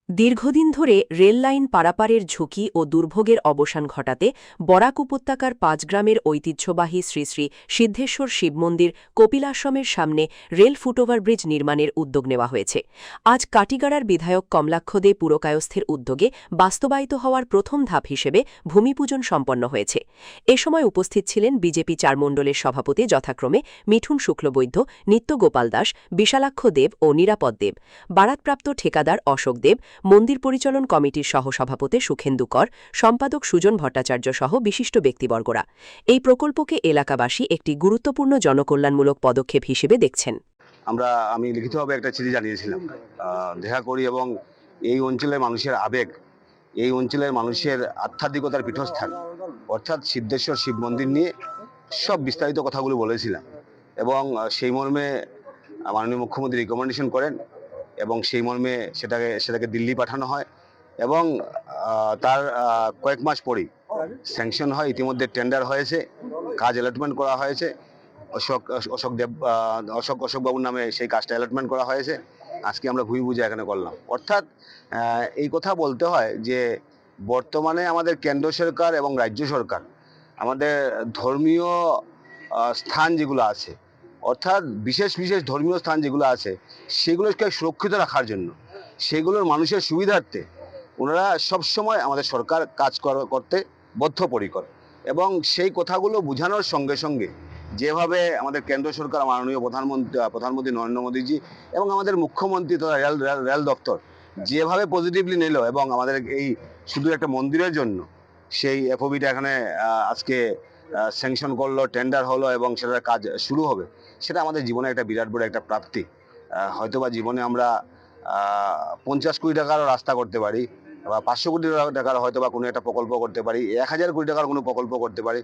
দীর্ঘদিন ধরে rail line পারাপারের ঝুঁকি ও দুর্ভোগের অবসান ঘটাতে বরাক উপত্যকার ৫ গ্রামের ঐতিহ্যবাহী শ্রী শ্রী সিদ্ধেশ্বর শিব মন্দির কপিলাশ্রমের সামনে রেল ফুটওভার ব্রিজ নির্মাণের উদ্যোগ নেওয়া হয়েছে। আজ কাটিগাড়ার বিধায়ক কমলাক্ষ দে পুরকায়স্থের উদ্যোগে বাস্তবায়িত হওয়ার প্রথম ধাপ হিসেবে ভূমিপূজন সম্পন্ন হয়েছে। এ সময় উপস্থিত ছিলেন বিজেপি চারমণ্ডলের সভাপতি যথাক্রমে মিঠুন শুক্লবৈদ্য, নিত্য গোপাল দাস, বিশালাক্ষ দেব ও নিরাপদ দেব, বারাতপ্রাপ্ত ঠিকাদার অশোক দেব, মন্দির পরিচালন কমিটির সহসভাপতি সুখেন্দু কর, সম্পাদক সুজন ভট্টাচার্য সহ বিশিষ্ট ব্যক্তিবর্গরা এই প্রকল্পকে এলাকাবাসী একটি গুরুত্বপূর্ণ জনকল্যাণমূলক পদক্ষেপ হিসেবে দেখছেন। আমি লিখিতভাবে একটা চিঠি জানিয়েছিলাম, দেখা করি এবং এই অঞ্চলের মানুষের আবেগ, এই অঞ্চলের মানুষের আধ্যাত্মিকতার পীঠস্থান অর্থাৎ সিদ্ধেশ্বর শিব মন্দির নিয়ে সব বিস্তারিত কথাগুলো বলেছিলাম এবং সেই মর্মে মাননীয় মুখ্যমন্ত্রী রিকমেন্ডেশন করেন এবং সেই মর্মে সেটাকে দিল্লি পাঠানো হয় এবং তার কয়েক মাস পরেই স্যাংশন হয়। ইতিমধ্যে টেন্ডার হয়েছে, কাজ অ্যালটমেন্ট করা হয়েছে, অশোক বাবুর নামে সেই কাজটা অ্যালটমেন্ট করা হয়েছে। আজকে আমরা ভূমি পূজা এখানে করলাম। অর্থাৎ এই কথা বলতে হয় যে বর্তমানে আমাদের কেন্দ্র সরকার এবং রাজ্য সরকার আমাদের ধর্মীয় স্থান যেগুলো আছে, অর্থাৎ বিশেষ বিশেষ ধর্মীয় স্থান যেগুলো আছে সেগুলোকে সুরক্ষিত রাখার জন্য, সেগুলোর মানুষের সুবিধার্থে ওনারা সবসময় আমাদের সরকার কাজ করতে বদ্ধপরিকর এবং সেই কথাগুলো বোঝানোর সঙ্গে সঙ্গে যেভাবে আমাদের কেন্দ্র সরকার মাননীয় প্রধানমন্ত্রী নরেন্দ্র মোদীজি এবং আমাদের মুখ্যমন্ত্রী তথা রেল দপ্তর যেভাবে পজিটিভলি নিল এবং আমাদের এই শুধু একটা মন্দিরের জন্য সেই এফওবিটা এখানে আজকে স্যাংশন করলো, টেন্ডার হলো এবং সেটার কাজ শুরু হবে, সেটা আমাদের জীবনে একটা বিরাট বড় একটা প্রাপ্তি। হয়তোবা জীবনে আমরা 50 কোটি টাকারও রাস্তা করতে পারি বা 500 কোটি টাকার হয়তো বা কোনো একটা প্রকল্প করতে পারি, 1000 কোটি টাকার কোনো প্রকল্প করতে পারি।